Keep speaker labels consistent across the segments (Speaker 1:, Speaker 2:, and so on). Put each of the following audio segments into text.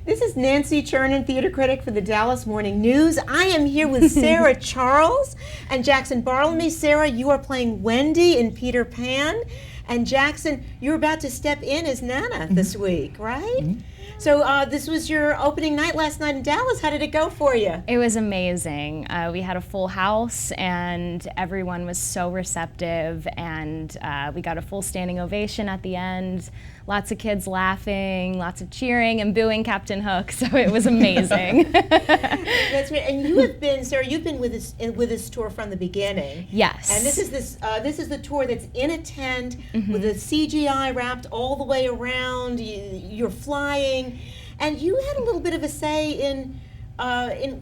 Speaker 1: This is Nancy Churnin, theater critic for the Dallas Morning News. I am here with Sarah Charles and Jackson Bartelme. Sarah, you are playing Wendy in Peter Pan. And Jackson, you're about to step in as Nana this week, right? Mm-hmm. So this was your opening night last night in Dallas. How did it go for you?
Speaker 2: It was amazing. We had a full house and everyone was so receptive, and we got a full standing ovation at the end. Lots of kids laughing, lots of cheering and booing Captain Hook, so it was amazing.
Speaker 1: That's great. And you have been, Sarah, you've been with this tour from the beginning.
Speaker 2: Yes.
Speaker 1: And this is the tour that's in a tent with the CGI wrapped all the way around. You're flying, and you had a little bit of a say in,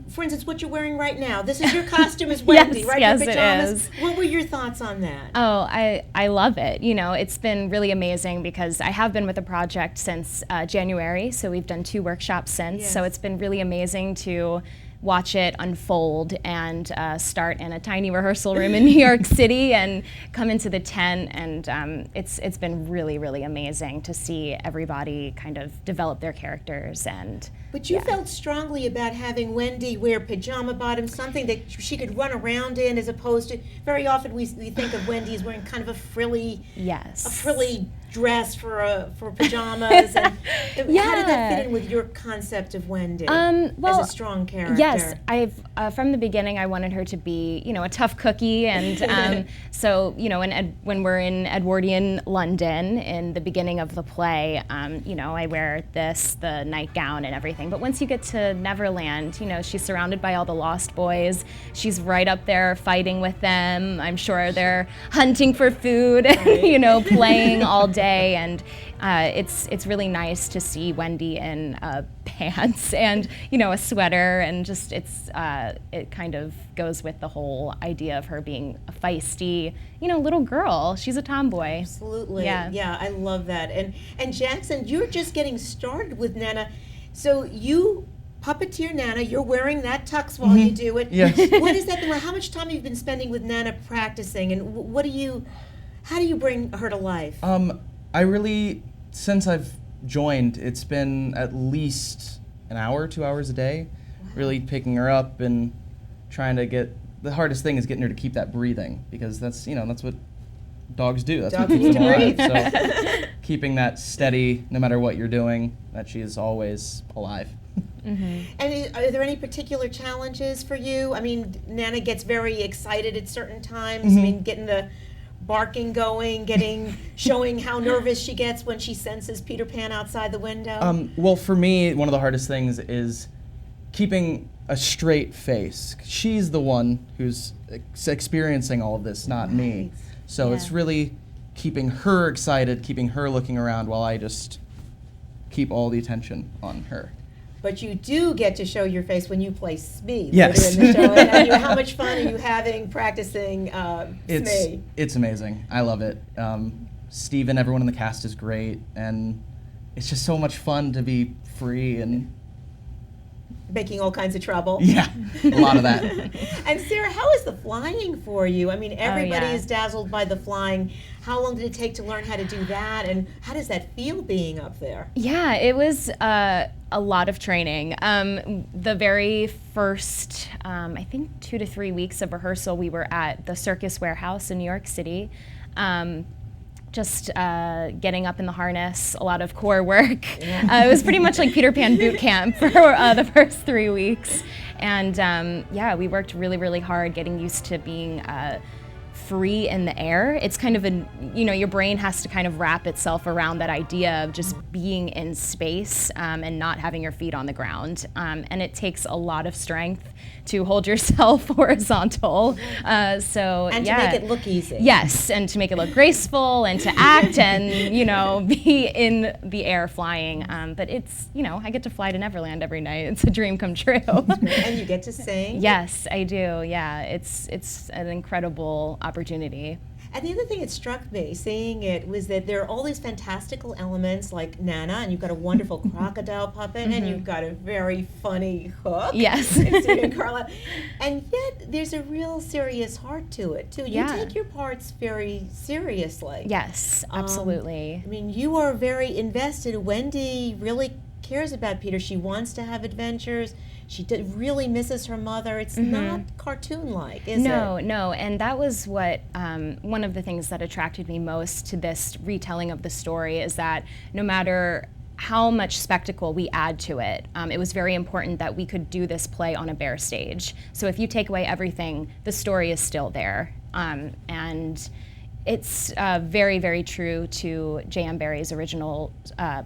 Speaker 1: for instance, what you're wearing right now. This is your costume as Wendy, right?
Speaker 2: Yes,
Speaker 1: your pajamas.
Speaker 2: it is.
Speaker 1: What were your thoughts on that?
Speaker 2: Oh, I love it. You know, it's been really amazing because I have been with the project since January, so we've done 2 workshops since.
Speaker 1: Yes.
Speaker 2: So it's been really amazing to watch it unfold and start in a tiny rehearsal room in New York City and come into the tent, and it's been really, really amazing to see everybody kind of develop their characters. And
Speaker 1: but you felt strongly about having Wendy wear pajama bottoms, something that she could run around in, as opposed to, very often we think of Wendy as wearing kind of a frilly dress for pajamas. And how did that fit in with your concept of Wendy as a strong character?
Speaker 2: Yes, I've from the beginning I wanted her to be, you know, a tough cookie, and so, you know, when we're in Edwardian London in the beginning of the play, you know, I wear the nightgown and everything. But once you get to Neverland, you know, she's surrounded by all the Lost Boys. She's right up there fighting with them. I'm sure they're hunting for food, right. You know, playing all day, and it's really nice to see Wendy in pants and, you know, a sweater, and just it kind of goes with the whole idea of her being a feisty, you know, little girl. She's a tomboy.
Speaker 1: Absolutely. Yeah, I love that. And Jackson, you're just getting started with Nana. So you puppeteer Nana, you're wearing that tux while you do it.
Speaker 3: Yes.
Speaker 1: What has that been like? How much time have you been spending with Nana practicing, and how do you bring her to life?
Speaker 3: I really, since I've joined, it's been at least an hour, 2 hours a day, really picking her up and trying to get, the hardest thing is getting her to keep that breathing, because that's what dogs do. That's what keeps them alive. So keeping that steady, no matter what you're doing, that she is always alive.
Speaker 1: Mm-hmm. And are there any particular challenges for you? I mean, Nana gets very excited at certain times. Mm-hmm. I mean, getting the barking going, showing how nervous she gets when she senses Peter Pan outside the window.
Speaker 3: Well, for me, one of the hardest things is keeping a straight face. She's the one who's experiencing all of this, not me. So it's really keeping her excited, keeping her looking around while I just keep all the attention on her.
Speaker 1: But you do get to show your face when you play Smee.
Speaker 3: Yes.
Speaker 1: In the show. And how much fun are you having practicing Smee?
Speaker 3: It's amazing. I love it. Steve and everyone in the cast is great, and it's just so much fun to be free and
Speaker 1: making all kinds of trouble.
Speaker 3: Yeah, a lot of that.
Speaker 1: And Sarah, how is the flying for you? I mean, everybody is dazzled by the flying. How long did it take to learn how to do that, and how does that feel being up there?
Speaker 2: Yeah, it was a lot of training. The very first, I think 2 to 3 weeks of rehearsal, we were at the Circus Warehouse in New York City. Just getting up in the harness, a lot of core work. Yeah. It was pretty much like Peter Pan boot camp for the first 3 weeks. And we worked really, really hard getting used to being free in the air. It's kind of your brain has to kind of wrap itself around that idea of just being in space and not having your feet on the ground. And it takes a lot of strength to hold yourself horizontal.
Speaker 1: And to make it look easy.
Speaker 2: Yes, and to make it look graceful and to act and, be in the air flying. But it's, I get to fly to Neverland every night. It's a dream come true.
Speaker 1: And you get to sing?
Speaker 2: Yes, I do, yeah. It's an incredible opportunity.
Speaker 1: And the other thing that struck me seeing it was that there are all these fantastical elements like Nana, and you've got a wonderful crocodile puppet, and you've got a very funny Hook.
Speaker 2: Yes.
Speaker 1: And Carla. And yet there's a real serious heart to it, too. You take your parts very seriously.
Speaker 2: Yes, absolutely.
Speaker 1: I mean, you are very invested. Wendy really cares about Peter. She wants to have adventures. She really misses her mother. It's not cartoon-like, is it?
Speaker 2: No, and that was what one of the things that attracted me most to this retelling of the story is that no matter how much spectacle we add to it, it was very important that we could do this play on a bare stage. So if you take away everything, the story is still there. And it's very, very true to J.M. Barrie's original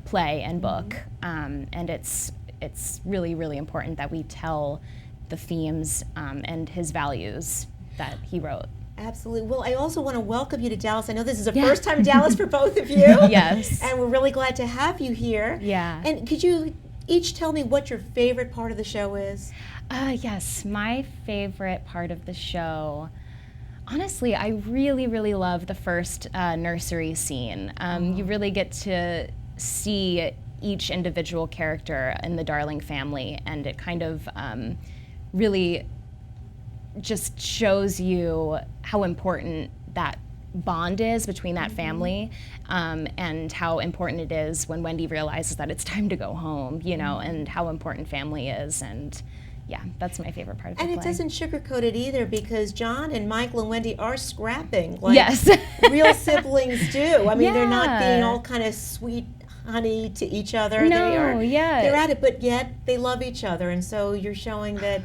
Speaker 2: play and book. And it's really, really important that we tell the themes and his values that he wrote.
Speaker 1: Absolutely. Well, I also want to welcome you to Dallas. I know this is a first time Dallas for both of you.
Speaker 2: Yes.
Speaker 1: And we're really glad to have you here.
Speaker 2: Yeah.
Speaker 1: And could you each tell me what your favorite part of the show is?
Speaker 2: Yes, my favorite part of the show, honestly, I really, really love the first nursery scene. You really get to see each individual character in the Darling family, and it kind of really just shows you how important that bond is between that family, and how important it is when Wendy realizes that it's time to go home, you know, and how important family is. And yeah, that's my favorite part of the play.
Speaker 1: And it doesn't sugarcoat it either, because John and Michael and Wendy are scrapping like
Speaker 2: Yes.
Speaker 1: real siblings do. I mean, they're not
Speaker 2: Yeah.
Speaker 1: being all kind of sweet honey to each other.
Speaker 2: No,
Speaker 1: They're at it, but yet they love each other. And so you're showing that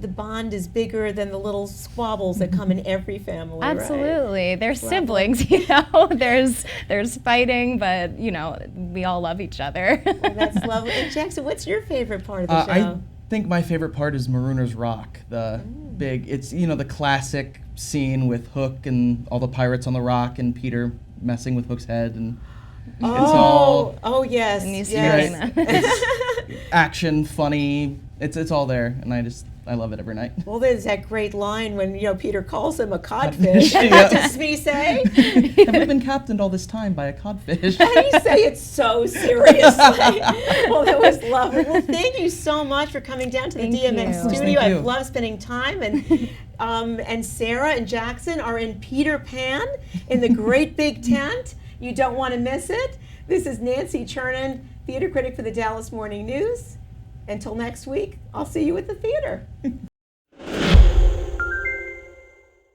Speaker 1: the bond is bigger than the little squabbles that come in every family.
Speaker 2: Absolutely.
Speaker 1: Right?
Speaker 2: They're siblings, you know. There's fighting, but you know, we all love each other.
Speaker 1: Well, that's lovely. And Jackson, what's your favorite part of the show?
Speaker 3: I think my favorite part is Marooner's Rock. It's, you know, the classic scene with Hook and all the pirates on the rock and Peter messing with Hook's head, and it's all
Speaker 1: yes,
Speaker 2: And you see
Speaker 1: yes.
Speaker 3: it's action, funny. It's all there, and I love it every night.
Speaker 1: Well, there's that great line when, you know, Peter calls him a codfish.
Speaker 3: Yeah.
Speaker 1: What does Smee say?
Speaker 3: Have we been captained all this time by a codfish?
Speaker 1: And you say it so seriously. Well, that was lovely. Well, thank you so much for coming down to the
Speaker 2: Thank
Speaker 1: DMX
Speaker 2: you.
Speaker 1: studio.
Speaker 3: Thank you.
Speaker 1: I've loved spending time. And Sarah and Jackson are in Peter Pan in the great big tent. You don't want to miss it. This is Nancy Churnin, theater critic for the Dallas Morning News. Until next week, I'll see you at the theater.